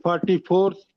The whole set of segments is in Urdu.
44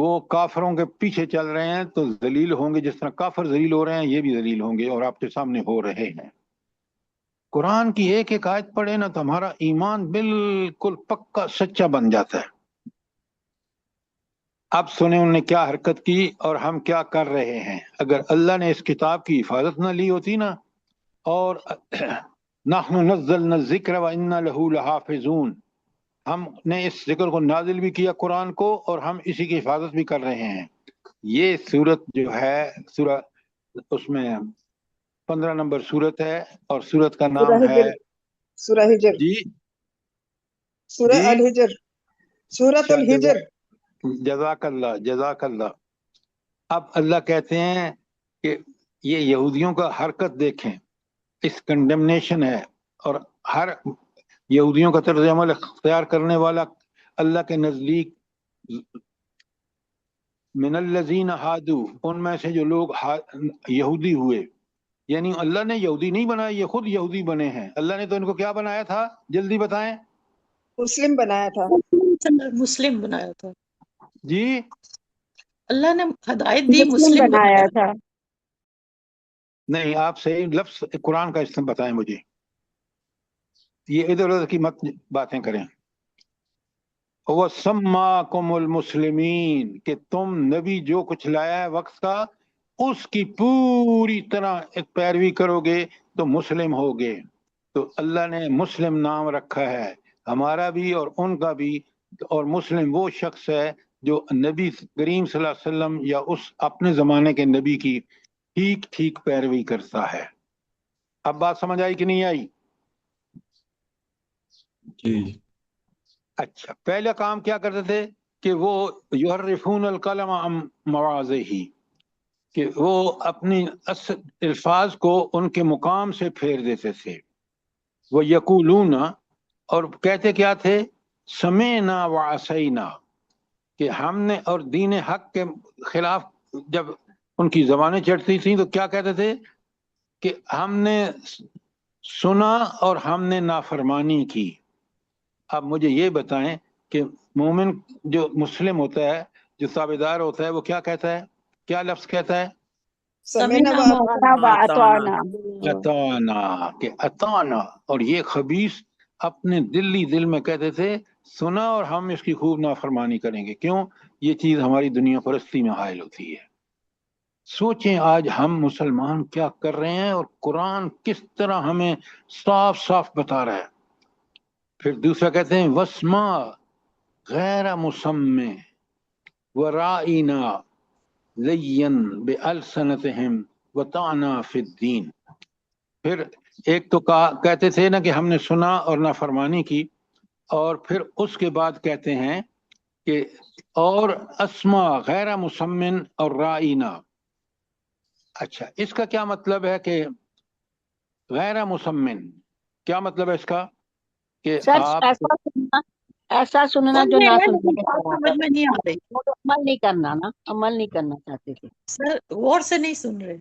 وہ کافروں کے پیچھے چل رہے ہیں تو ذلیل ہوں گے، جس طرح کافر ذلیل ہو رہے ہیں یہ بھی ذلیل ہوں گے، اور آپ کے سامنے ہو رہے ہیں۔ قرآن کی ایک ایک آیت پڑھے نا تو ہمارا ایمان بالکل پکا سچا بن جاتا ہے۔ اب سنیں انہوں نے کیا حرکت کی اور ہم کیا کر رہے ہیں۔ اگر اللہ نے اس کتاب کی حفاظت نہ لی ہوتی نا، اور نحن نزلنا الذکر وإنا لہ لحافظون، ہم نے اس ذکر کو نازل بھی کیا قرآن کو، اور ہم اسی کی حفاظت بھی کر رہے ہیں۔ یہ سورت جو ہے سورہ، اس میں 15 نمبر سورت ہے، اور سورت کا سورہ نام ہے ہجر، سورہ ہجر، جی سورہ جی الحجر، سورۃ الحجر۔ جزاک اللہ، جزاک اللہ۔ اب اللہ کہتے ہیں کہ یہ یہودیوں کا حرکت دیکھیں، اس کنڈمنیشن ہے، اور ہر یہودیوں کا طرز عمل اختیار کرنے والا اللہ کے نزدیک من الذین ہادو، ان میں سے جو لوگ یہودی ہوئے، یعنی اللہ نے یہودی نہیں بنایا، یہ خود یہودی بنے ہیں۔ اللہ نے تو ان کو کیا بنایا تھا، جلدی بتائیں مسلم بنایا تھا، مسلم بنایا تھا، جی۔ اللہ نے ہدایت دی، مسلم مسلم بنایا بنایا تھا۔ نہیں، آپ صحیح لفظ قرآن کا استعمال بتائیں مجھے، یہ ادھر ادھر کی مت باتیں کریں۔ وَسَمَّاكُمُ الْمُسْلِمِينَ، کہ تم نبی جو کچھ لایا ہے وقت کا، اس کی پوری طرح پیروی کرو گے تو مسلم ہوگے۔ تو اللہ نے مسلم نام رکھا ہے، ہمارا بھی اور ان کا بھی۔ اور مسلم وہ شخص ہے جو نبی کریم صلی اللہ علیہ وسلم یا اس اپنے زمانے کے نبی کی ٹھیک ٹھیک پیروی کرتا ہے۔ اب بات سمجھ آئی کہ نہیں آئی؟ جی اچھا، پہلا کام کیا کرتے تھے کہ وہ یحرفون الکلم عن مواضعہ، کہ وہ اپنی الفاظ کو ان کے مقام سے پھیر دیتے تھے۔ وہ یقولون، اور کہتے کیا تھے، سمعنا وعصینا، کہ ہم نے، اور دین حق کے خلاف جب ان کی زبانیں چڑھتی تھیں تو کیا کہتے تھے کہ ہم نے سنا اور ہم نے نافرمانی کی۔ اب مجھے یہ بتائیں کہ مومن جو مسلم ہوتا ہے، جو تابعدار ہوتا ہے، وہ کیا کہتا ہے، کیا لفظ کہتا ہے؟ سمعنا و سمعنا اطعنا۔ وأطعنا۔ اطانا، کہ اطانا، اور یہ خبیث اپنے دل میں کہتے تھے سنا اور ہم اس کی خوب نافرمانی کریں گے۔ کیوں؟ یہ چیز ہماری دنیا پرستی میں حائل ہوتی ہے۔ سوچیں آج ہم مسلمان کیا کر رہے ہیں، اور قرآن کس طرح ہمیں صاف صاف بتا رہا ہے۔ پھر دوسرا کہتے ہیں وسما غیر مسمع ورائنا لین بألسنتہم وطعنا فی الدین۔ پھر ایک تو کہتے تھے نا کہ ہم نے سنا اور نافرمانی کی، اور پھر اس کے بعد کہتے ہیں کہ اور اسما غیر مسمن اور رائنا۔ اچھا، اس کا کیا مطلب ہے کہ غیر مسمن، کیا مطلب ہے اس کا کہ سر آپ ایسا سننا جو نہ سننے کے بات برابر سمجھ میں نہیں آ رہی وہ تو عمل نہیں کرنا نا، عمل نہیں کرنا چاہتے تھے۔ سر، غور سے نہیں سن رہے۔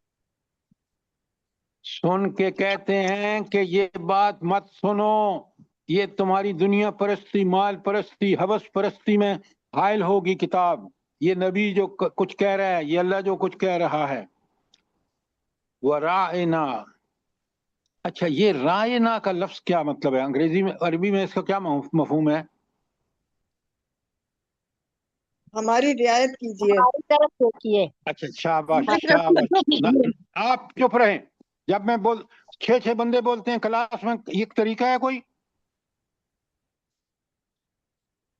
سن کے کہتے ہیں کہ یہ بات مت سنو، یہ تمہاری دنیا پرستی، مال پرستی، حوث پرستی میں حائل ہوگی کتاب۔ یہ نبی جو کچھ کہہ رہا ہے، یہ اللہ جو کچھ کہہ رہا ہے۔ وَرَائِنَا، اچھا یہ رائنا کا لفظ کیا مطلب ہے انگریزی میں، عربی میں اس کا کیا مفہوم ہے؟ ہماری رعایت کیجیے۔ ہماری طرف دیکھیے۔ اچھا، شاباش شاباش، آپ چپ رہیں جب میں 6 بندے بولتے ہیں کلاس میں، یہ طریقہ ہے کوئی؟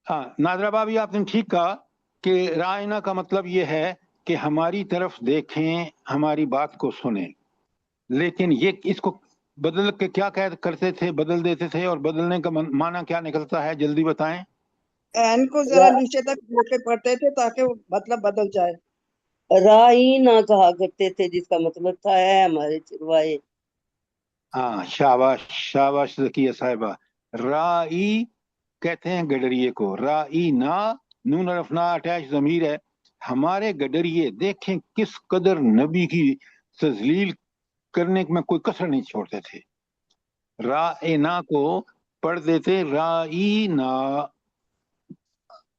ہاں ناظرہ بابی، آپ نے ٹھیک کہا کہ رائنا کا مطلب یہ ہے کہ ہماری طرف دیکھیں، ہماری بات کو سنیں۔ لیکن یہ اس کو بدل کے کیا کرتے تھے، بدل دیتے تھے، اور بدلنے کا معنی کیا نکلتا ہے، جلدی بتائیں۔ این کو ذرا نیچے تک لے کے پڑھتے تھے تاکہ وہ مطلب بدل جائے۔ رائی نہ کہا کرتے تھے، جس کا مطلب تھا ہے ہمارے چروائے۔ ہاں شاباش شاباش ذکیہ صاحبہ، رائی کہتے ہیں گڈریے کو، رائی نا، نون الف نا اٹیچ ضمیر ہے، ہمارے گڈریے دیکھیں کس قدر نبی کی تذلیل کرنے میں کوئی کسر نہیں چھوڑتے تھے۔ رائنا کو پڑھ دیتے رائی نا،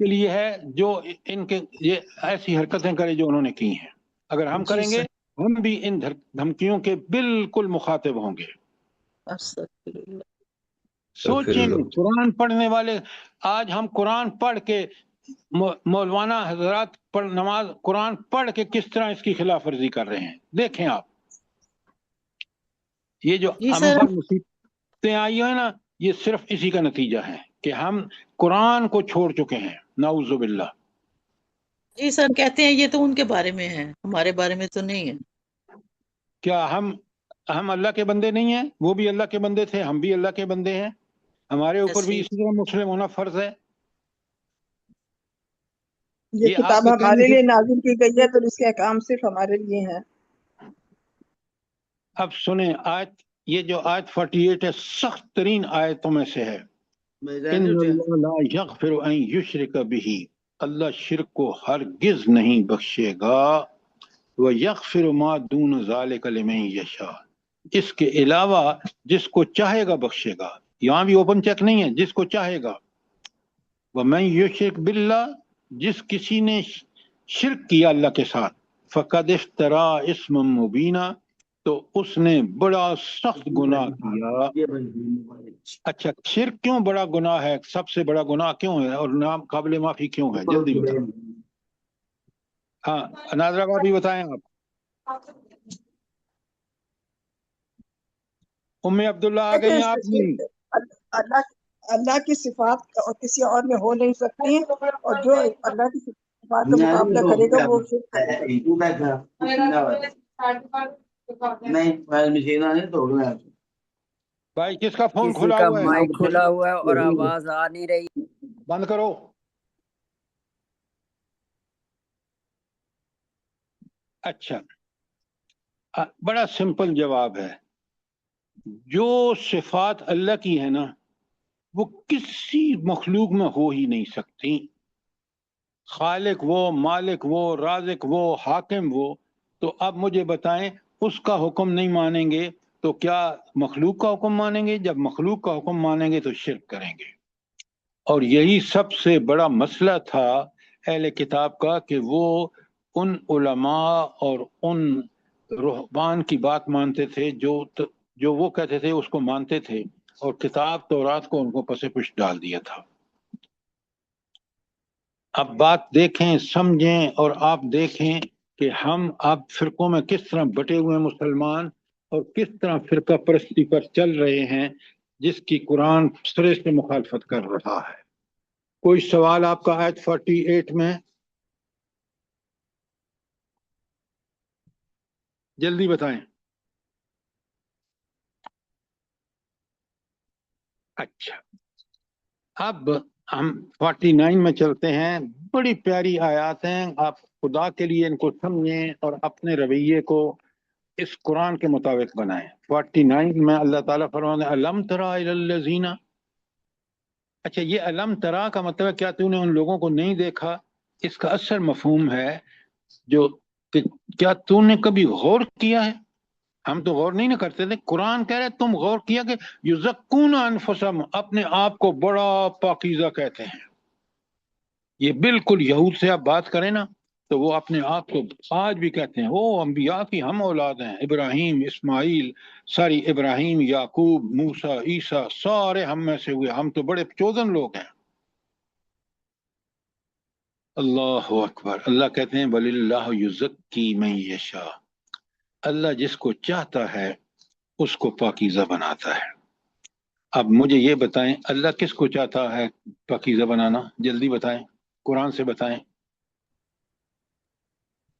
کے لیے ہے جو ان کے یہ ایسی حرکتیں کرے جو انہوں نے کی ہیں. اگر ہم جی کریں گے سر، ہم بھی ان دھمکیوں کے بالکل مخاطب ہوں گے. استغفر اللہ۔ سوچیں قرآن پڑھنے والے، آج ہم قرآن پڑھ کے مولانا حضرات نماز قرآن پڑھ کے کس طرح اس کی خلاف ورزی کر رہے ہیں. دیکھیں آپ، یہ جو جی ہم سر، پر مصیبتیں آئی ہیں نا، یہ صرف اسی کا نتیجہ ہے کہ ہم قرآن کو چھوڑ چکے ہیں. نعوذ باللہ. جی سر، کہتے ہیں یہ تو ان کے بارے میں ہے، ہمارے بارے میں تو نہیں ہے۔ کیا ہم اللہ کے بندے نہیں ہیں؟ وہ بھی اللہ کے بندے تھے، ہم بھی اللہ کے بندے ہیں. ہمارے اوپر بھی ایسے اسی طرح مسلم ہونا فرض ہے. یہ یہ آپ کتاب کے کہنے ہمارے سے، لیے نازل کی گئی ہے تو اس کے احکام صرف ہمارے لیے ہیں. اب سنیں آیت، یہ جو آیت 48 ہے سخت ترین آیتوں میں سے ہے. ان اللہ لا یغفر ان یشرک بہ، اللہ شرک کو ہرگز نہیں بخشے گا. ویغفر ما دون ذالک لمن یشاء، اس کے علاوہ جس کو چاہے گا بخشے گا. یہاں بھی اوپن چیک نہیں ہے، جس کو چاہے گا. ومن یشرک باللہ، جس کسی نے شرک کیا اللہ کے ساتھ، فقد افترا اسما مبینہ، تو اس نے بڑا سخت گناہ کیا. اچھا، شرک کیوں بڑا گناہ ہے؟ سب سے بڑا گناہ کیوں ہے اور نام قابل معافی کیوں ہے؟ جلدی بتائیں. ہاں ناظرہ بھابھی بتائیں آپ. ام عبداللہ آ گئی ہیں آپ کی؟ اللہ اللہ کی صفات اور کسی اور میں ہو نہیں سکتی، اور جو اللہ کی صفات کا مقابلہ کرے گا وہ شرک کرے گا. بھائی کس کا فون کسی کھلا کا ہوا ہے؟ مائک کھلا ہوا ہے اور آواز آ نہیں رہی. بند کرو. اچھا، بڑا سمپل جواب ہے. جو صفات اللہ کی ہے نا، وہ کسی مخلوق میں ہو ہی نہیں سکتی. خالق وہ، مالک وہ، رازق وہ، حاکم وہ. تو اب مجھے بتائیں، اس کا حکم نہیں مانیں گے تو کیا مخلوق کا حکم مانیں گے؟ جب مخلوق کا حکم مانیں گے تو شرک کریں گے. اور یہی سب سے بڑا مسئلہ تھا اہل کتاب کا، کہ وہ ان علماء اور ان رہبان کی بات مانتے تھے جو وہ کہتے تھے اس کو مانتے تھے، اور کتاب تورات کو ان کو پس پش ڈال دیا تھا. اب بات دیکھیں، سمجھیں، اور آپ دیکھیں کہ ہم اب فرقوں میں کس طرح بٹے ہوئے مسلمان، اور کس طرح فرقہ پرستی پر چل رہے ہیں، جس کی قرآن سرے سے مخالفت کر رہا ہے. کوئی سوال آپ کا آیت 48 میں؟ جلدی بتائیں. اچھا، اب ہم 49 میں چلتے ہیں. بڑی پیاری آیات ہیں. آپ خدا کے لیے ان کو سمجھیں اور اپنے رویے کو اس قرآن کے مطابق بنائیں. 49 میں اللہ تعالیٰ فرماتے ہیں الم تری الی الذین. اچھا، یہ الم ترا کا مطلب ہے کیا تو نے ان لوگوں کو نہیں دیکھا؟ اس کا اصل مفہوم ہے جو کہ کیا تو نے کبھی غور کیا ہے؟ ہم تو غور نہیں نہ کرتے تھے. قرآن کہہ رہے تم غور کیا کہ یزکون انفسہم، اپنے آپ کو بڑا پاکیزہ کہتے ہیں. یہ بالکل یہود سے آپ بات کریں نا تو وہ اپنے آپ کو آج بھی کہتے ہیں وہ انبیاء کی ہم اولاد ہیں. ابراہیم، اسماعیل، ساری ابراہیم، یعقوب، موسیٰ، عیسیٰ، سارے ہم میں سے ہوئے، ہم تو بڑے چوزن لوگ ہیں. اللہ اکبر. اللہ کہتے ہیں وَلِلَّهُ يُزَكِّي مَن يَشَاءُ، اللہ جس کو چاہتا ہے اس کو پاکیزہ بناتا ہے. اب مجھے یہ بتائیں اللہ کس کو چاہتا ہے پاکیزہ بنانا؟ جلدی بتائیں، قرآن سے بتائیں.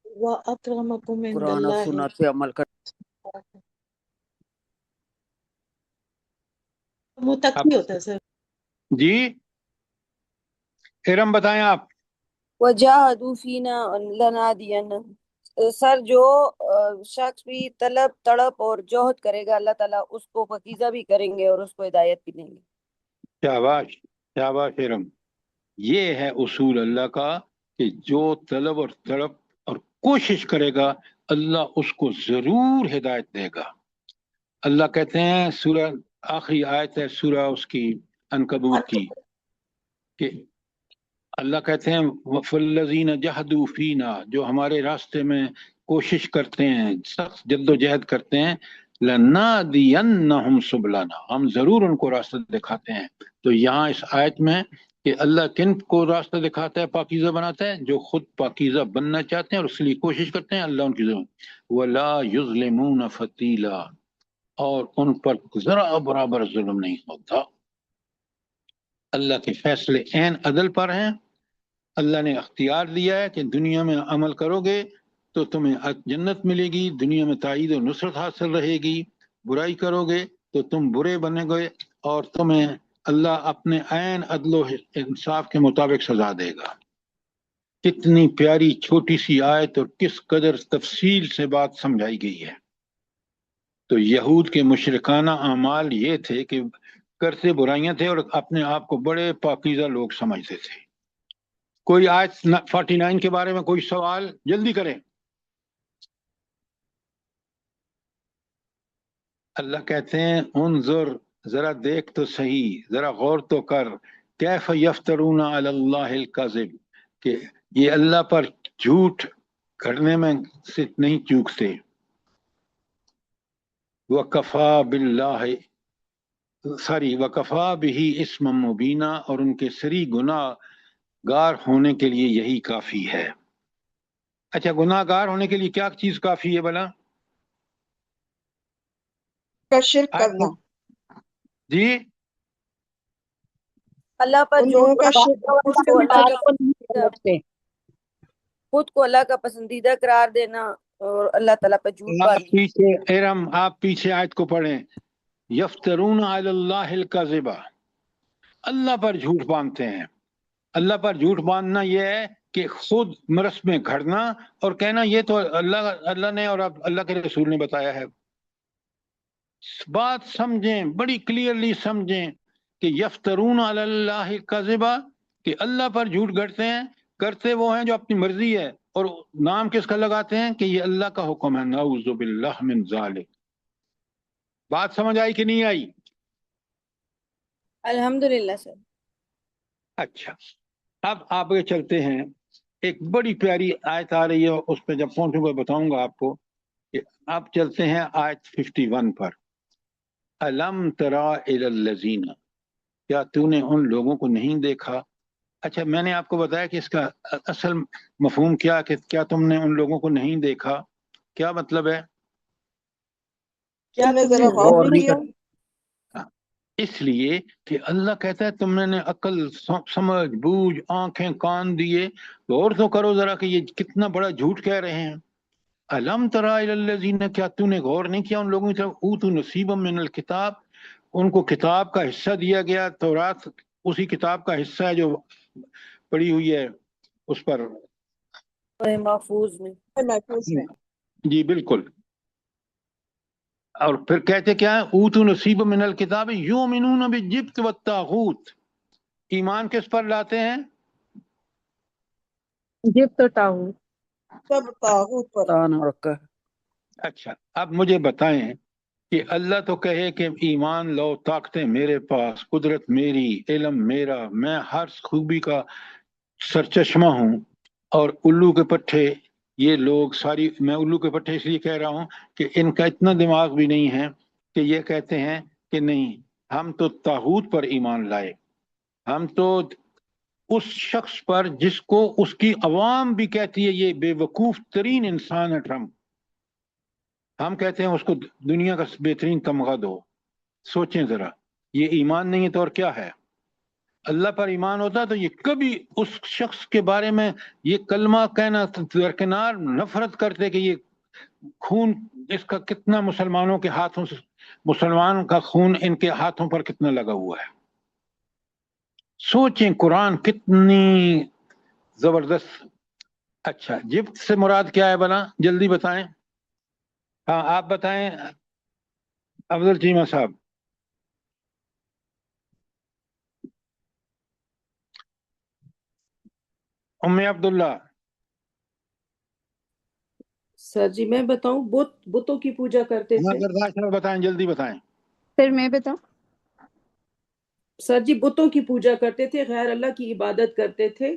وَأَكْرَمَكُمْ عِنْدَ قرآن اور اللَّهِ سنت پہ عمل کر. متقی ہوتا ہے سر. جی ارم بتائیں آپ. وجاہدوا فینا لنہدینہم، سر جو شخص بھی طلب تڑپ اور جوہد کرے گا اللہ تعالیٰ اس کو پاکیزہ بھی کریں گے اور اس کو ہدایت بھی دیں گے. شاباش شاباش ارم. یہ ہے اصول اللہ کا کہ جو طلب اور تڑپ اور کوشش کرے گا اللہ اس کو ضرور ہدایت دے گا. اللہ کہتے ہیں سورہ آخری آیت ہے سورہ اس کی عنکبوت کی کہ اللہ کہتے ہیں فَالَّذِينَ جَهَدُوا فِينَا، جو ہمارے راستے میں کوشش کرتے ہیں، سخت جد و جہد کرتے ہیں، لَنَهْدِيَنَّهُمْ سُبُلَنَا، ہم ضرور ان کو راستہ دکھاتے ہیں۔ تو یہاں اس آیت میں کہ اللہ کن کو راستہ دکھاتا ہے، پاکیزہ بناتا ہے؟ جو خود پاکیزہ بننا چاہتے ہیں اور اس لیے کوشش کرتے ہیں، اللہ ان کی ضرور وَلَا يُظْلِمُونَ فَتِيلًا، اور ان پر ذرا برابر ظلم نہیں ہوتا۔ اللہ کے فیصلے عین عدل پر ہیں۔ اللہ نے اختیار دیا ہے کہ دنیا میں عمل کرو گے تو تمہیں جنت ملے گی، دنیا میں تائید و نصرت حاصل رہے گی، برائی کرو گے تو تم برے بنے گے، اور تمہیں اللہ اپنے عین عدل و انصاف کے مطابق سزا دے گا۔ کتنی پیاری چھوٹی سی آیت اور کس قدر تفصیل سے بات سمجھائی گئی ہے۔ تو یہود کے مشرکانہ اعمال یہ تھے کہ کرتے برائیاں تھے اور اپنے آپ کو بڑے پاکیزہ لوگ سمجھتے تھے۔ کوئی آیت 49 کے بارے میں کوئی سوال؟ جلدی کریں۔ اللہ کہتے ہیں انظر، ذرا دیکھ تو صحیح، ذرا غور تو کر، کیف یفترون علی اللہ الکذب، کہ یہ اللہ پر جھوٹ گھڑنے میں سے نہیں چوکتے۔ وکفا باللہ وکفا بہ اسما مبینا، اور ان کے سری گناہ گار ہونے کے لیے یہی کافی ہے۔ اچھا، گناہ گار ہونے کے لیے کیا چیز کافی ہے بھلا؟ کا شرک کرنا، جی اللہ پر ان جھوٹ لوگوں کا باندھنا، شرک خود اس کو کی اللہ بات کا کو نہیں سمجھتے۔ خود کو اللہ کا پسندیدہ قرار دینا اور اللہ تعالیٰ پر جھوٹ آپ باندھنا۔ پیچھے ارم، آپ پیچھے آیت کو پڑھیں، یفترون علی اللہ الکذب، اللہ پر جھوٹ باندھتے ہیں۔ اللہ پر جھوٹ باندھنا یہ ہے کہ خود مرس میں گھڑنا اور کہنا یہ تو اللہ نے اور اللہ کے رسول نے بتایا ہے۔ بات سمجھیں، بڑی کلیئرلی سمجھیں کہ یفترون علی اللہ الکذب، کہ اللہ پر جھوٹ گھڑتے ہیں، کرتے وہ ہیں جو اپنی مرضی ہے، اور نام کس کا لگاتے ہیں کہ یہ اللہ کا حکم ہے۔ نعوذ باللہ من ذالک۔ بات سمجھ آئی کہ نہیں آئی؟ الحمدللہ سر۔ اچھا، اب آگے چلتے ہیں۔ ایک بڑی پیاری آیت آ رہی ہے، اس پہ جب پہنچوں گا بتاؤں گا آپ کو۔ کہ اب چلتے ہیں آیت 51 پر۔ الم تری الی الذین، کیا تو نے ان لوگوں کو نہیں دیکھا؟ اچھا، میں نے آپ کو بتایا کہ اس کا اصل مفہوم کیا، کہ کیا تم نے ان لوگوں کو نہیں دیکھا، کیا مطلب ہے؟ تم نے ذرا غور نہیں کیا؟ اس لیے کہ اللہ کہتا ہے تم نے عقل، سمجھ، بوجھ، آنکھیں، کان دیے، غور تو کرو ذرا کہ یہ کتنا بڑا جھوٹ کہہ رہے ہیں۔ الم تری الی الذین، کیا تو نے غور نہیں کیا ان لوگوں کی طرف، اوتوا نصیبا من الکتاب، ان کو کتاب کا حصہ دیا گیا۔ تورات اسی کتاب کا حصہ ہے جو پڑی ہوئی ہے اس پر، محفوظ میں۔ محفوظ میں۔ جی بالکل۔ اور پھر کہتے کیا ہے، اوتوا نصیبا من الکتاب یؤمنون بالجبت والطاغوت، ایمان کس پر لاتے ہیں؟ جبت و طاغوت۔ سب طاغوت پر۔ اچھا، اب مجھے بتائیں کہ اللہ تو کہے کہ ایمان لو، طاقتیں میرے پاس، قدرت میری، علم میرا، میں ہر خوبی کا سرچشمہ ہوں، اور الو کے پٹھے یہ لوگ ساری، میں الو کے پٹھے اس لیے کہہ رہا ہوں کہ ان کا اتنا دماغ بھی نہیں ہے کہ یہ کہتے ہیں کہ نہیں ہم تو طاغوت پر ایمان لائے، ہم تو اس شخص پر جس کو اس کی عوام بھی کہتی ہے یہ بے وقوف ترین انسان ہے ٹرمپ، ہم کہتے ہیں اس کو دنیا کا بہترین تمغہ دو۔ سوچیں ذرا، یہ ایمان نہیں ہے تو اور کیا ہے؟ اللہ پر ایمان ہوتا تو یہ کبھی اس شخص کے بارے میں یہ کلمہ کہنا درکنار، نفرت کرتے کہ یہ خون اس کا کتنا مسلمانوں کے ہاتھوں سے، مسلمان کا خون ان کے ہاتھوں پر کتنا لگا ہوا ہے۔ سوچیں قرآن کتنی زبردست۔ اچھا، جبت سے مراد کیا ہے بنا، جلدی بتائیں۔ ہاں آپ بتائیں افضل چیمہ صاحب۔ ام عبداللہ۔ سر جی میں بتاؤں، بتوں کی پوجا کرتے تھے برداشت بتائیں، جلدی بتائیں۔ پھر میں بتاؤں؟ سر جی، بتوں کی پوجا کرتے تھے، غیر اللہ کی عبادت کرتے تھے،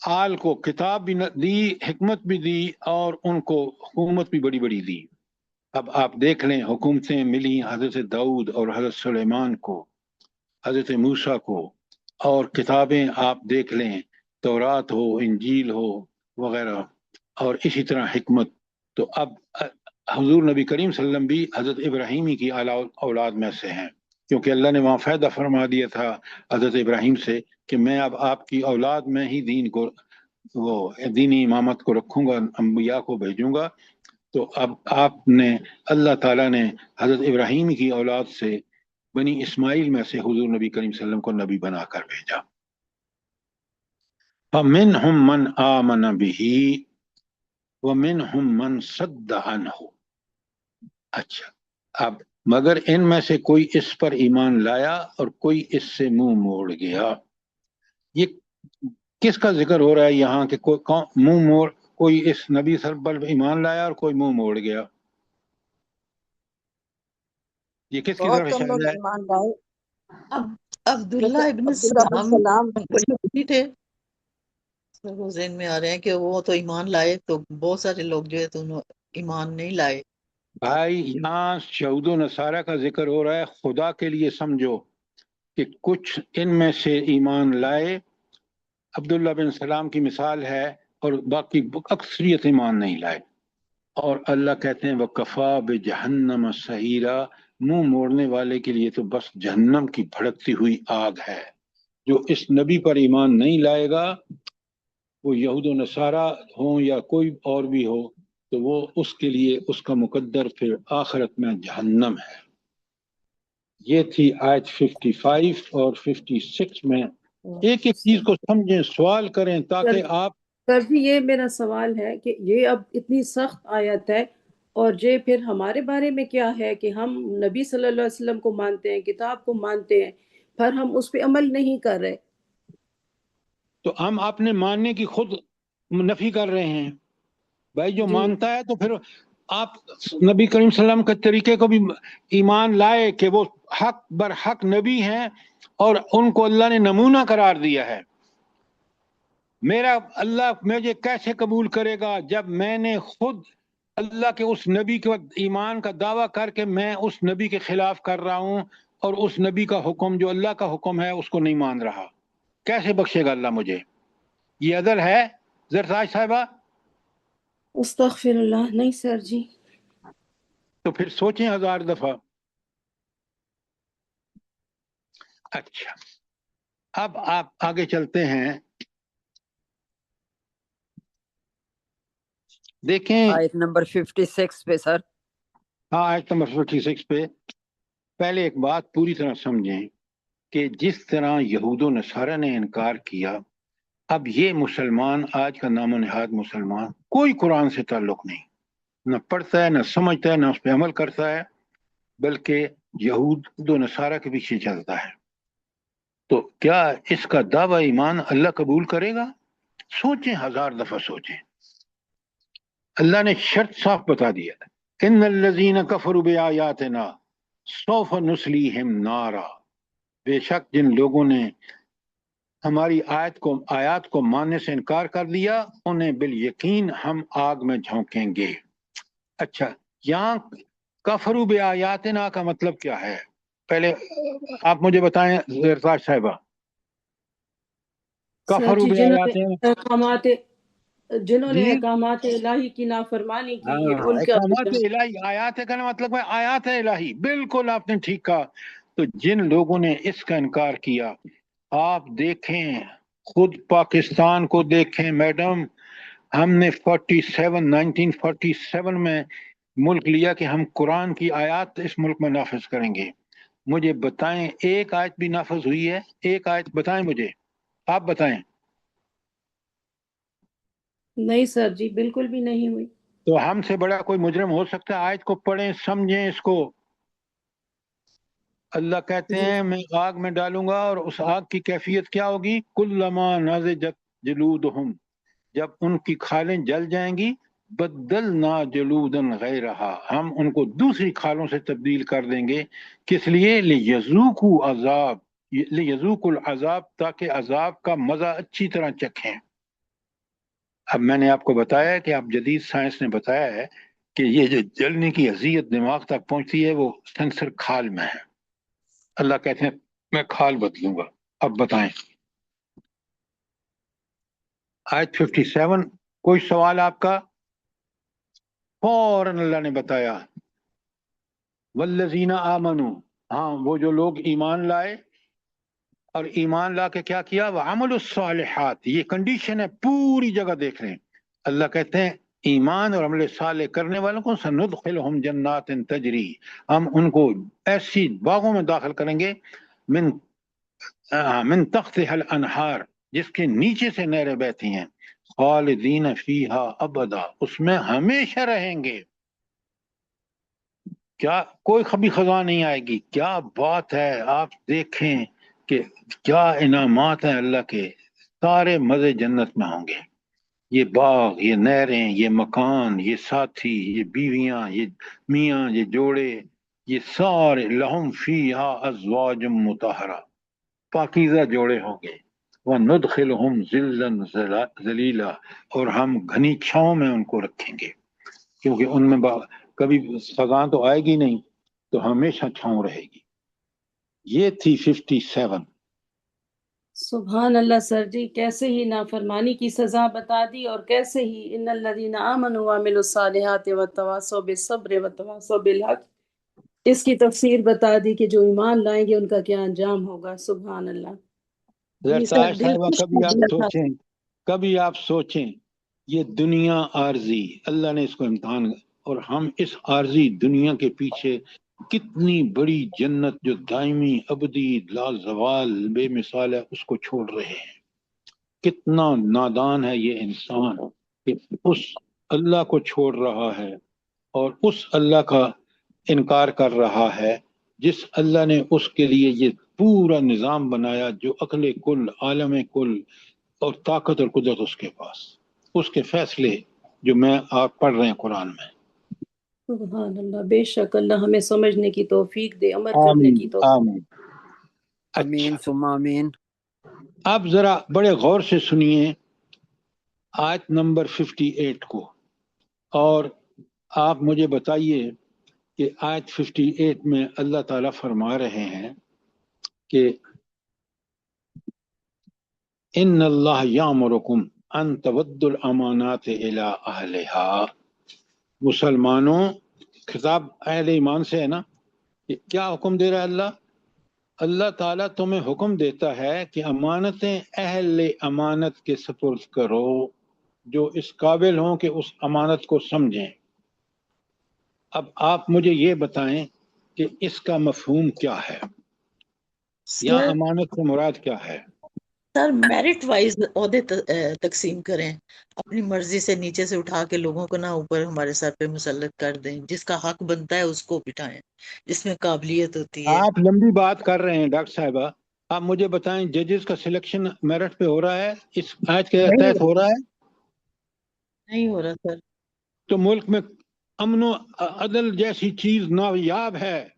آل کو کتاب بھی دی، حکمت بھی دی، اور ان کو حکومت بھی بڑی بڑی دی۔ اب آپ دیکھ لیں حکومتیں ملی حضرت داؤد اور حضرت سلیمان کو، حضرت موسیٰ کو، اور کتابیں آپ دیکھ لیں تورات ہو، انجیل ہو وغیرہ، اور اسی طرح حکمت۔ تو اب حضور نبی کریم صلی اللہ علیہ وسلم بھی حضرت ابراہیمی کی اولاد میں سے ہیں، کیونکہ اللہ نے وہاں فائدہ فرما دیا تھا حضرت ابراہیم سے کہ میں اب آپ کی اولاد میں ہی دین کو، وہ دینی امامت کو رکھوں گا، انبیاء کو بھیجوں گا۔ تو اب آپ نے، اللہ تعالیٰ نے حضرت ابراہیم کی اولاد سے، بنی اسماعیل میں سے حضور نبی کریم صلی اللہ علیہ وسلم کو نبی بنا کر بھیجا۔ فَمِنْهُمْ مَنْ آمَنَ بِهِ وَمِنْهُمْ مَنْ صَدَّ عَنْهُ۔ اچھا، اب مگر ان میں سے کوئی اس پر ایمان لایا اور کوئی اس سے منہ موڑ گیا۔ یہ کس کا ذکر ہو رہا ہے یہاں کہ منہ موڑ، کوئی اس نبی صلی اللہ علیہ وسلم پر ایمان لایا اور کوئی منہ موڑ گیا؟ یہ کس کی طرف بہت کم اشارہ لوگ ہے؟ ایمان لائے۔ اب عبداللہ ابن عبداللہ بن سلام سلام بڑے ولی تھے، وہ ذہن میں آ رہے ہیں کہ وہ تو ایمان لائے، تو بہت سارے لوگ جو ہے تو انہوں ایمان نہیں لائے۔ بھائی یہاں یہود و نصارہ کا ذکر ہو رہا ہے، خدا کے لیے سمجھو کہ کچھ ان میں سے ایمان لائے، عبداللہ بن سلام کی مثال ہے، اور باقی اکثریت ایمان نہیں لائے۔ اور اللہ کہتے ہیں وَكَفَى بِجَهَنَّمَ سَعِيرًا، منہ موڑنے والے کے لیے تو بس جہنم کی بھڑکتی ہوئی آگ ہے۔ جو اس نبی پر ایمان نہیں لائے گا، وہ یہود و نصارہ ہوں یا کوئی اور بھی ہو، تو وہ اس کے لیے اس کا مقدر پھر آخرت میں جہنم ہے۔ یہ تھی آیت 55 اور 56 میں۔ ایک ایک چیز کو سمجھیں، سوال کریں تاکہ آپ، سر جی یہ میرا سوال ہے کہ یہ اب اتنی سخت آیت ہے، اور یہ پھر ہمارے بارے میں کیا ہے کہ ہم نبی صلی اللہ علیہ وسلم کو مانتے ہیں، کتاب کو مانتے ہیں، پر ہم اس پہ عمل نہیں کر رہے۔ تو ہم اپنے ماننے کی خود نفی کر رہے ہیں۔ بھائی جو جی مانتا ہے تو پھر آپ نبی کریم صلی اللہ علیہ وسلم کے طریقے کو بھی ایمان لائے کہ وہ حق برحق نبی ہیں، اور ان کو اللہ نے نمونہ قرار دیا ہے۔ میرا اللہ مجھے کیسے قبول کرے گا جب میں نے خود اللہ کے اس نبی کے ایمان کا دعویٰ کر کے میں اس نبی کے خلاف کر رہا ہوں، اور اس نبی کا حکم جو اللہ کا حکم ہے اس کو نہیں مان رہا؟ کیسے بخشے گا اللہ مجھے؟ یہ عدل ہے زرتاج صاحبہ؟ استغفر اللہ، نہیں سر جی۔ تو پھر سوچیں 1000 دفعہ۔ اچھا، اب آپ آگے چلتے ہیں، دیکھیں آیت نمبر 56 پہ سر۔ ہاں آیت نمبر 56 پہ پہلے ایک بات پوری طرح سمجھیں کہ جس طرح یہود و نصارہ نے انکار کیا، اب یہ مسلمان آج کا نام و نہاد مسلمان کوئی قرآن سے تعلق نہیں، نہ پڑھتا ہے، نہ سمجھتا ہے، نہ اس پہ عمل کرتا ہے، بلکہ یہود و نصارہ کے پیچھے چلتا ہے۔ تو کیا اس کا دعویٰ ایمان اللہ قبول کرے گا؟ سوچیں، 1000 دفعہ سوچیں۔ اللہ نے شرط صاف بتا دیا، ان الذین کفروا بآیاتنا سوف نصلیہم نارا، بے شک جن لوگوں نے ہماری آیات کو ماننے سے انکار کر دیا، انہیں بالیقین ہم آگ میں جھونکیں گے۔ اچھا، یہاں کفروا بآیاتنا کا مطلب کیا ہے؟ پہلے آپ مجھے بتائیں زرتاج صاحبہ، سر کفروا جی بآیاتنا جنہوں نے جی، احکامات الہی کی نافرمانی کی، ہاں، ان کا احکامات الہی، آیات کا مطلب ہے آیات الہی، بالکل آپ نے ٹھیک کہا۔ تو جن لوگوں نے اس کا انکار کیا، آپ دیکھیں، خود پاکستان کو دیکھیں میڈم، ہم نے 1947 میں ملک لیا کہ ہم قرآن کی آیات اس ملک میں نافذ کریں گے۔ مجھے بتائیں ایک آیت بھی نافذ ہوئی ہے؟ ایک آیت بتائیں مجھے، آپ بتائیں۔ نہیں سر جی، بالکل بھی نہیں ہوئی۔ تو ہم سے بڑا کوئی مجرم ہو سکتا ہے؟ آیت کو پڑھیں، سمجھیں اس کو۔ اللہ کہتے جی ہیں میں آگ میں ڈالوں گا، اور اس آگ کی کیفیت کیا ہوگی؟ کلما نضجت جلودہم، جب ان کی کھالیں جل جائیں گی، بدلنا جلودا غیرہا، ہم ان کو دوسری کھالوں سے تبدیل کر دیں گے۔ کس لیے؟ لیذوقوا عذاب، لیذوقوا العذاب، تاکہ عذاب کا مزہ اچھی طرح چکھیں۔ اب میں نے آپ کو بتایا کہ آپ جدید سائنس نے بتایا ہے کہ یہ جو جلنے کی اذیت دماغ تک پہنچتی ہے وہ سینسر کھال میں ہے. اللہ کہتے ہیں میں کھال بدلوں گا. اب بتائیں آیت 57 کوئی سوال آپ کا؟ فوراً اللہ نے بتایا والذین آمنوا، ہاں وہ جو لوگ ایمان لائے اور ایمان لا کے کیا کیا، وعملوا الصالحات، یہ کنڈیشن ہے پوری جگہ دیکھ رہے ہیں. اللہ کہتے ہیں ایمان اور عمل صالح کرنے والوں کو سندخلہم جنات تجری، ہم ان کو ایسی باغوں میں داخل کریں گے من تحتها الانہار، جس کے نیچے سے نہریں بہتی ہیں، خالدین فیہا ابدا، اس میں ہمیشہ رہیں گے. کیا کوئی کبھی خزاں نہیں آئے گی؟ کیا بات ہے. آپ دیکھیں کہ کیا انعامات ہیں اللہ کے، سارے مزے جنت میں ہوں گے. یہ باغ، یہ نہریں، یہ مکان، یہ ساتھی، یہ بیویاں، یہ میاں، یہ جوڑے، یہ سارے لہم فیہا ازواج مطہرہ، پاکیزہ جوڑے ہوں گے. وندخلہم ذلا ذلیلا، اور ہم گھنی چھاؤں میں ان کو رکھیں گے، کیونکہ ان میں کبھی خزاں تو آئے گی نہیں، تو ہمیشہ چھاؤں رہے گی. یہ تھی 57. سبحان اللہ سر جی، کیسے ہی نافرمانی کی سزا بتا دی، اور کیسے ہی ان الذین آمنوا وعملوا الصالحات وتواصوا بالصبر وتواصوا بالحق، اس کی تفسیر بتا دی کہ جو ایمان لائیں گے ان کا کیا انجام ہوگا. سبحان اللہ. جی سر، زرتاج دل صاحبہ خوش کبھی کر آپ دیا تھا. سوچیں، کبھی آپ سوچیں یہ دنیا عارضی، اللہ نے اس کو امتحان، اور ہم اس عارضی دنیا کے پیچھے کتنی بڑی جنت جو دائمی ابدی لا زوال بے مثال ہے اس کو چھوڑ رہے ہیں. کتنا نادان ہے یہ انسان کہ اس اللہ کو چھوڑ رہا ہے اور اس اللہ کا انکار کر رہا ہے جس اللہ نے اس کے لیے یہ پورا نظام بنایا، جو عقل کل، عالم کل اور طاقت اور قدرت اس کے پاس، اس کے فیصلے جو میں آپ پڑھ رہے ہیں قرآن میں. سبحان اللہ. بے شک اللہ ہمیں سمجھنے کی توفیق دے، عمل کرنے آمین کی توفیق. آمین. امین اچھا ثم امین. اب ذرا بڑے غور سے سنیے آیت نمبر 58 کو، اور آپ مجھے بتائیے کہ آیت 58 میں اللہ تعالیٰ فرما رہے ہیں کہ ان اللہ یامرکم ان تودوا الامانات الی اہلہا. مسلمانوں، خطاب اہل ایمان سے ہے نا، کہ کیا حکم دے رہا ہے اللہ؟ اللہ تعالیٰ تمہیں حکم دیتا ہے کہ امانتیں اہل امانت کے سپرد کرو، جو اس قابل ہوں کہ اس امانت کو سمجھیں. اب آپ مجھے یہ بتائیں کہ اس کا مفہوم کیا ہے، یا سر امانت سے مراد کیا ہے؟ سر میرٹ وائز عہدے تقسیم کریں، اپنی مرضی سے نیچے سے اٹھا کے لوگوں کو نہ اوپر ہمارے سر پہ مسلط کر دیں. جس کا حق بنتا ہے اس کو بٹھائیں، جس میں قابلیت ہوتی ہے. آپ لمبی بات کر رہے ہیں ڈاکٹر صاحبہ، آپ مجھے بتائیں ججز کا سلیکشن میرٹ پہ ہو رہا ہے، اس آیت کے نہیں تحت ہو رہا ہے؟ نہیں ہو رہا سر. تو ملک میں امن و عدل جیسی چیز نایاب ہے.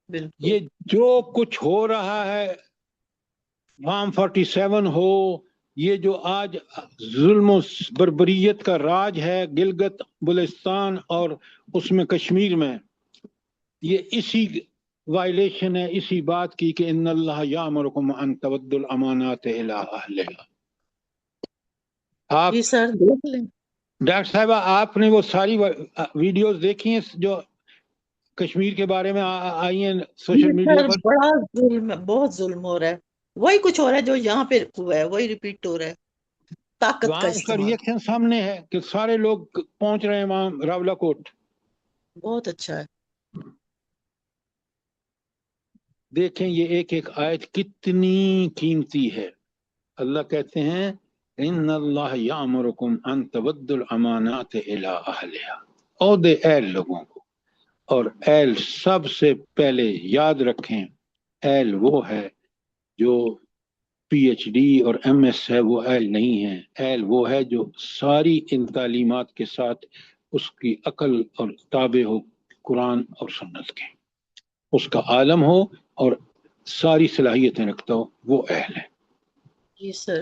بالکل. یہ جو کچھ ہو رہا ہے، فارم 47 ہو، یہ جو آج ظلم و بربریت کا راج ہے گلگت بلستان اور اس میں کشمیر میں، یہ اسی وائلیشن ہے اسی بات کی کہ ان اللہ یامرکم ان تودوا الامانات الی اہلہا. آپ جی سر دیکھ لیں. ڈاکٹر صاحبہ آپ نے وہ ساری ویڈیوز دیکھی ہیں جو کشمیر کے بارے میں آئی ہیں سوشل جی میڈیا سر پر؟ بڑا ظلم ہے، بہت ظلم ہو رہا ہے. وہی کچھ ہو رہا ہے جو یہاں پہ ہوا ہے، وہی ریپیٹ ہو رہا ہے. طاقت کا وہاں اس کا استعمال ریئیکشن سامنے ہے کہ سارے لوگ پہنچ رہے ہیں وہاں راولا کوٹ. بہت اچھا ہے. دیکھیں یہ ایک ایک آیت کتنی قیمتی ہے. اللہ کہتے ہیں ان اللہ یامرکم ان تودوا الامانات الی اہلہا، عہدے اہل لوگوں کو، اور اہل سب سے پہلے یاد رکھیں اہل وہ ہے جو پی ایچ ڈی اور ایم ایس ہے، وہ اہل نہیں ہے. اہل وہ ہے جو ساری ان تعلیمات کے ساتھ اس کی عقل اور تابع ہو قرآن اور سنت کے، اس کا عالم ہو اور ساری صلاحیتیں رکھتا ہو، وہ اہل ہے. جی سر.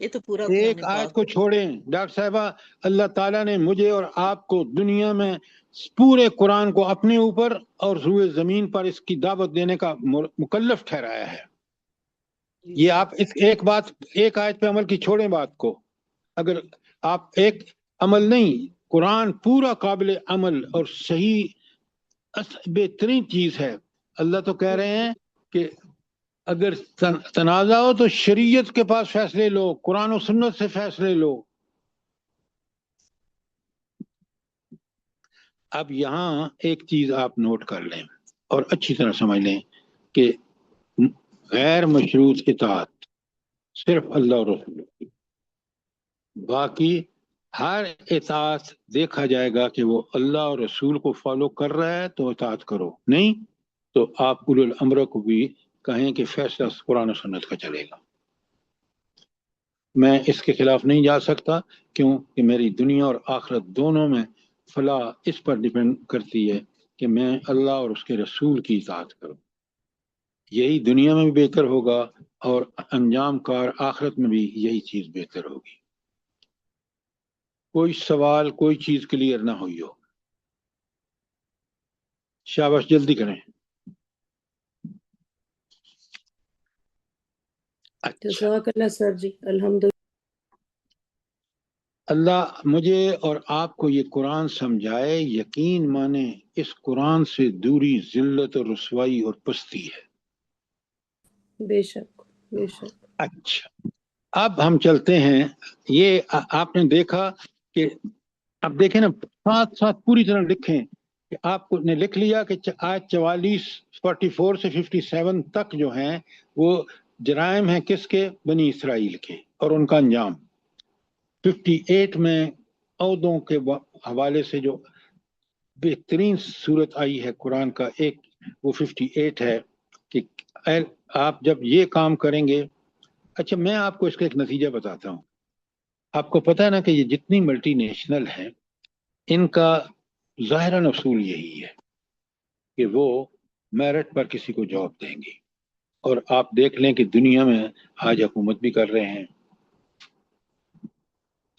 یہ تو پورا ایک قرآن آیت پاک کو چھوڑیں ڈاکٹر صاحبہ، اللہ تعالیٰ نے مجھے اور آپ کو دنیا میں پورے قرآن کو اپنے اوپر اور روئے زمین پر اس کی دعوت دینے کا مکلف ٹھہرایا ہے۔ یہ آپ اس ایک آیت پہ عمل کی چھوڑیں بات کو، اگر آپ ایک عمل نہیں، قرآن پورا قابل عمل اور صحیح بہترین چیز ہے۔ اللہ تو کہہ رہے ہیں کہ اگر تنازع ہو تو شریعت کے پاس فیصلے لو، قرآن و سنت سے فیصلے لو۔ اب یہاں ایک چیز آپ نوٹ کر لیں اور اچھی طرح سمجھ لیں کہ غیر مشروط اطاعت صرف اللہ اور رسول کی، باقی ہر اطاعت دیکھا جائے گا کہ وہ اللہ اور رسول کو فالو کر رہا ہے تو اطاعت کرو، نہیں تو آپ اولو الامر کو بھی کہیں کہ فیصلہ قرآن و سنت کا چلے گا۔ میں اس کے خلاف نہیں جا سکتا، کیوں کہ میری دنیا اور آخرت دونوں میں فلاح اس پر ڈیپینڈ کرتی ہے کہ میں اللہ اور اس کے رسول کی اطاعت کروں، یہی دنیا میں بھی بہتر ہوگا اور انجام کار آخرت میں بھی یہی چیز بہتر ہوگی۔ کوئی سوال، کوئی چیز کلیئر نہ ہوئی ہو؟ شاباش، جلدی کریں۔ اچھا، جزاک اللہ سر جی، الحمد اللہ مجھے اور آپ کو یہ قرآن سمجھائے، یقین مانے اس قرآن سے دوری ذلت اور رسوائی اور پستی ہے۔ بے شک بے شک۔ اچھا، اب ہم چلتے ہیں۔ یہ آپ نے دیکھا کہ اب دیکھیں نا، ساتھ ساتھ پوری طرح لکھیں کہ آپ نے لکھ لیا کہ آیت 44 سے 57 تک جو ہیں وہ جرائم ہیں کس کے؟ بنی اسرائیل کے اور ان کا انجام۔ 58 میں عہدوں کے حوالے سے جو بہترین صورت آئی ہے قرآن کا ایک، وہ 58 ہے کہ آپ جب یہ کام کریں گے۔ اچھا، میں آپ کو اس کا ایک نتیجہ بتاتا ہوں۔ آپ کو پتہ ہے نا کہ یہ جتنی ملٹی نیشنل ہیں ان کا ظاہراً اصول یہی ہے کہ وہ میرٹ پر کسی کو جاب دیں گے، اور آپ دیکھ لیں کہ دنیا میں آج حکومت بھی کر رہے ہیں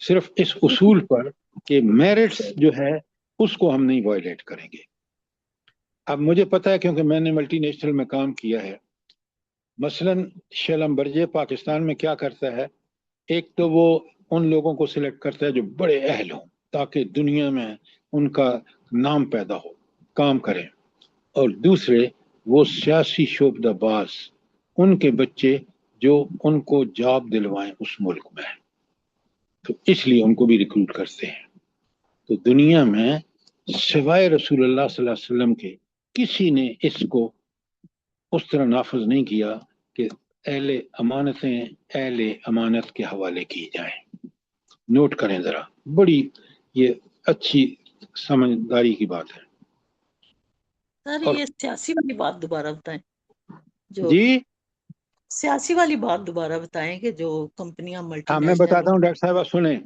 صرف اس اصول پر کہ میرٹس جو ہے اس کو ہم نہیں وائلیٹ کریں گے۔ اب مجھے پتہ ہے کیونکہ میں نے ملٹی نیشنل میں کام کیا ہے، مثلا شیلم برجے پاکستان میں کیا کرتا ہے، ایک تو وہ ان لوگوں کو سلیکٹ کرتا ہے جو بڑے اہل ہوں تاکہ دنیا میں ان کا نام پیدا ہو، کام کریں، اور دوسرے وہ سیاسی شعبدہ باز، ان کے بچے جو ان کو جاب دلوائیں اس ملک میں، تو اس لیے ان کو بھی ریکروٹ کرتے ہیں۔ تو دنیا میں سوائے رسول اللہ صلی اللہ علیہ وسلم کے کسی نے اس کو اس طرح نافذ نہیں کیا کہ اہل امانتیں اہل امانت کے حوالے کی جائیں۔ نوٹ کریں ذرا، بڑی یہ اچھی سمجھداری کی بات ہے۔ سر اور یہ سیاسی والی بات دوبارہ بتائیں، جو جی سیاسی والی بات دوبارہ بتائیں کہ جو کمپنیاں ملٹی ہاں میں نیشنل۔ بتاتا ہوں ڈاکٹر صاحبہ، سنیں۔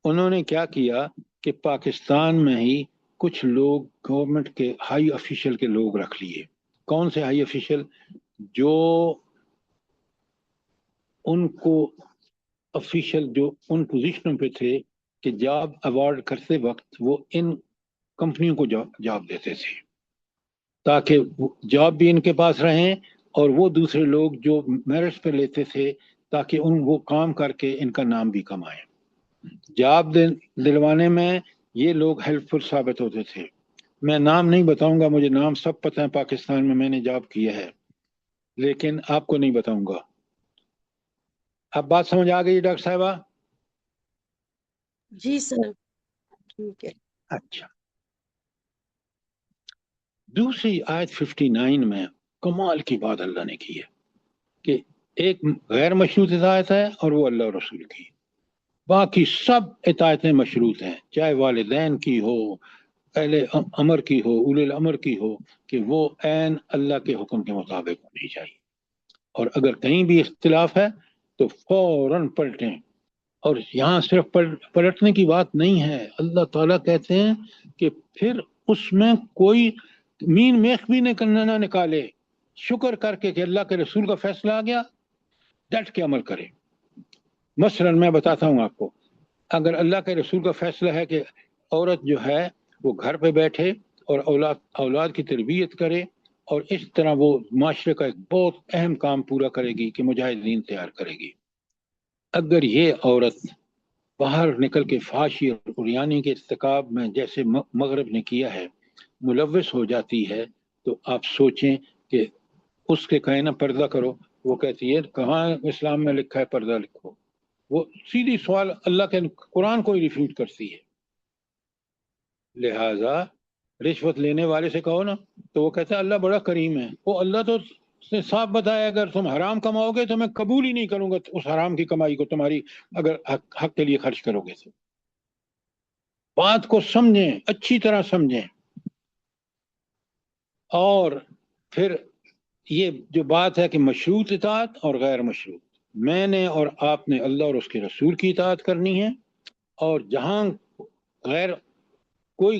انہوں نے کیا کیا کہ پاکستان میں ہی کچھ لوگ گورنمنٹ کے ہائی افیشل کے لوگ رکھ لیے۔ کون سے ہائی افیشل؟ جو ان کو افیشل جو ان پوزیشنوں پہ تھے کہ جاب ایوارڈ کرتے وقت وہ ان کمپنیوں کو جاب دیتے تھے تاکہ جاب بھی ان کے پاس رہیں، اور وہ دوسرے لوگ جو میرٹس پہ لیتے تھے تاکہ وہ کام کر کے ان کا نام بھی کمائیں۔ جاب دلوانے میں یہ لوگ ہیلپ فل ثابت ہوتے تھے۔ میں نام نہیں بتاؤں گا، مجھے نام سب پتہ ہے، پاکستان میں نے جاب کیا ہے، لیکن آپ کو نہیں بتاؤں گا۔ اب بات سمجھ آ گئی ڈاکٹر صاحبہ؟ جی سر، ٹھیک ہے۔ اچھا، دوسری آیت 59 میں کمال کی بات اللہ نے کی ہے کہ ایک غیر مشروط اطاعت ہے اور وہ اللہ اور رسول کی، باقی سب اطاعتیں مشروط ہیں، چاہے والدین کی ہو، اہل امر کی ہو، اولی الامر کی ہو، کہ وہ عین اللہ کے حکم کے مطابق ہونی چاہیے، اور اگر کہیں بھی اختلاف ہے تو فوراً پلٹیں۔ اور یہاں صرف پلٹنے کی بات نہیں ہے، اللہ تعالیٰ کہتے ہیں کہ پھر اس میں کوئی مین میخ بھی نہ نکالے، شکر کر کے کہ اللہ کے رسول کا فیصلہ آ گیا، ڈٹ کے عمل کرے۔ مثلاً میں بتاتا ہوں آپ کو، اگر اللہ کے رسول کا فیصلہ ہے کہ عورت جو ہے وہ گھر پہ بیٹھے اور اولاد کی تربیت کرے، اور اس طرح وہ معاشرے کا ایک بہت اہم کام پورا کرے گی کہ مجاہدین تیار کرے گی، اگر یہ عورت باہر نکل کے فحاشی اور عریانی کے ارتکاب میں جیسے مغرب نے کیا ہے ملوث ہو جاتی ہے، تو آپ سوچیں کہ اس کے کہنا پردہ کرو، وہ کہتی ہے کہاں اسلام میں لکھا ہے پردہ لکھو، وہ سیدھی سوال اللہ کے قرآن کو ہی ریفیوٹ کرتی ہے۔ لہذا رشوت لینے والے سے کہو نا تو وہ کہتا ہے اللہ بڑا کریم ہے، وہ اللہ تو سے صاف بتایا اگر تم حرام کماؤ گے تو میں قبول ہی نہیں کروں گا اس حرام کی کمائی کو، تمہاری اگر حق کے لیے خرچ کرو گے تو۔ بات کو سمجھیں، اچھی طرح سمجھیں، اور پھر یہ جو بات ہے کہ مشروط اطاعت اور غیر مشروط، میں نے اور آپ نے اللہ اور اس کے رسول کی اطاعت کرنی ہے، اور جہاں غیر کوئی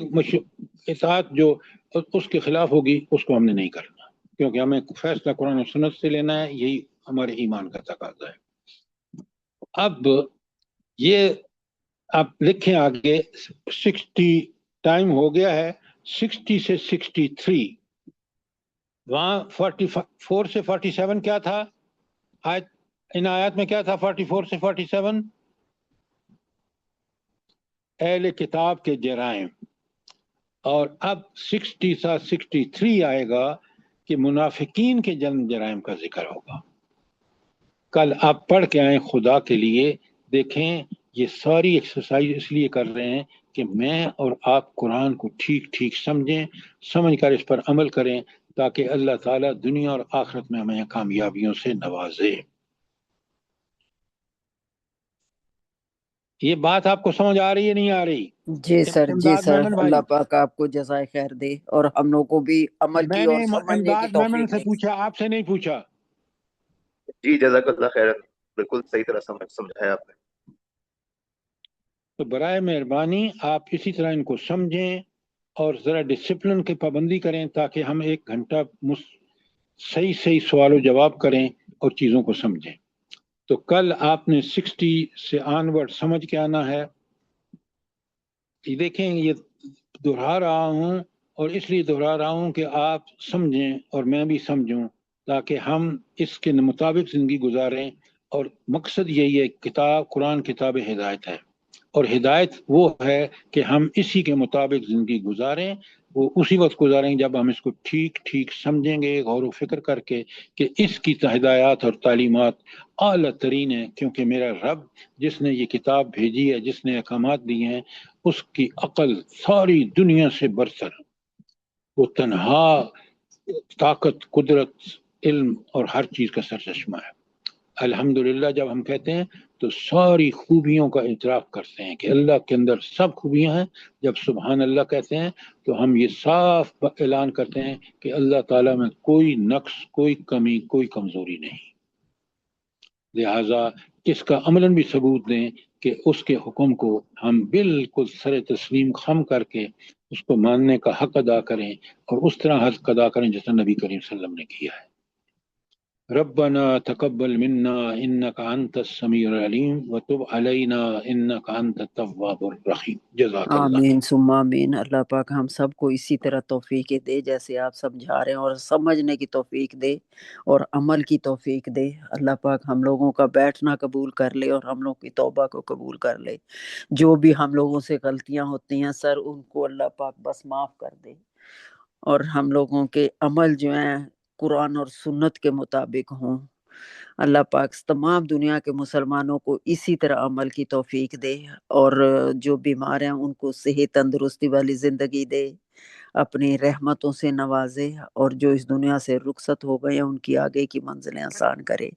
اطاعت جو اس کے خلاف ہوگی اس کو ہم نے نہیں کرنا، کیونکہ ہمیں فیصلہ قرآن و سنت سے لینا ہے، یہی ہمارے ایمان کا تقاضا ہے۔ اب یہ آپ لکھیں آگے، 60 ٹائم ہو گیا ہے، 60 سے 63، وہاں 44 سے 47 کیا تھا آیت، ان آیات میں کیا تھا 44 سے 47؟ اہل کتاب کے جرائم، اور اب 60 سے 63 آئے گا کہ منافقین کے جرائم کا ذکر ہوگا۔ کل آپ پڑھ کے آئیں خدا کے لیے، دیکھیں یہ ساری ایکسرسائز اس لیے کر رہے ہیں کہ میں اور آپ قرآن کو ٹھیک ٹھیک سمجھیں، سمجھ کر اس پر عمل کریں، تاکہ اللہ تعالیٰ دنیا اور آخرت میں ہمیں کامیابیوں سے نوازے۔ یہ بات آپ کو سمجھ آ رہی ہے نہیں آ رہی؟ جی سر، جی امداد سر، میمن بھائی، اللہ پاک آپ کو جزائے خیر دے اور ہم لوگوں کو بھی عمل کی میں اور نے سمجھنے کی امداد میمن توفیق سے دے۔ پوچھا، آپ سے نہیں پوچھا۔ جی جزاک اللہ خیر، بالکل صحیح طرح سمجھایا آپ نے۔ تو برائے مہربانی آپ اسی طرح ان کو سمجھیں اور ذرا ڈسپلن کی پابندی کریں، تاکہ ہم 1 گھنٹہ صحیح سوال و جواب کریں اور چیزوں کو سمجھیں۔ تو کل آپ نے 60 سے آن ورڈ سمجھ کے آنا ہے۔ یہ دیکھیں، یہ دہرا رہا ہوں، اور اس لیے دہرا رہا ہوں کہ آپ سمجھیں اور میں بھی سمجھوں، تاکہ ہم اس کے مطابق زندگی گزاریں، اور مقصد یہی ہے، کتاب قرآن کتاب ہدایت ہے، اور ہدایت وہ ہے کہ ہم اسی کے مطابق زندگی گزاریں، وہ اسی وقت گزاریں جب ہم اس کو ٹھیک ٹھیک سمجھیں گے، غور و فکر کر کے کہ اس کی ہدایات اور تعلیمات اعلیٰ ترین ہیں، کیونکہ میرا رب جس نے یہ کتاب بھیجی ہے، جس نے احکامات دیے ہیں، اس کی عقل ساری دنیا سے برتر، وہ تنہا طاقت، قدرت، علم اور ہر چیز کا سرچشمہ ہے۔ الحمدللہ جب ہم کہتے ہیں تو ساری خوبیوں کا اعتراف کرتے ہیں کہ اللہ کے اندر سب خوبیاں ہیں۔ جب سبحان اللہ کہتے ہیں تو ہم یہ صاف اعلان کرتے ہیں کہ اللہ تعالیٰ میں کوئی نقص، کوئی کمی، کوئی کمزوری نہیں، لہٰذا اس کا عملاً بھی ثبوت دیں کہ اس کے حکم کو ہم بالکل سر تسلیم خم کر کے اس کو ماننے کا حق ادا کریں، اور اس طرح حق ادا کریں جیسا نبی کریم صلی اللہ علیہ وسلم نے کیا ہے۔ ربنا تقبل منا انك انت السميع العليم وتب علينا انك انت التواب الرحيم۔ جزاک اللہ۔ آمین ثم آمین۔ اللہ پاک ہم سب کو اسی طرح توفیق دے جیسے آپ سمجھا رہے ہیں، اور سمجھنے کی توفیق دے اور عمل کی توفیق دے۔ اللہ پاک ہم لوگوں کا بیٹھنا قبول کر لے اور ہم لوگ کی توبہ کو قبول کر لے۔ جو بھی ہم لوگوں سے غلطیاں ہوتی ہیں سر، ان کو اللہ پاک بس معاف کر دے، اور ہم لوگوں کے عمل جو ہیں قرآن اور سنت کے مطابق ہوں۔ اللہ پاک تمام دنیا کے مسلمانوں کو اسی طرح عمل کی توفیق دے، اور جو بیمار ہیں ان کو صحت تندرستی والی زندگی دے، اپنی رحمتوں سے نوازے، اور جو اس دنیا سے رخصت ہو گئے ہیں ان کی آگے کی منزلیں آسان کرے۔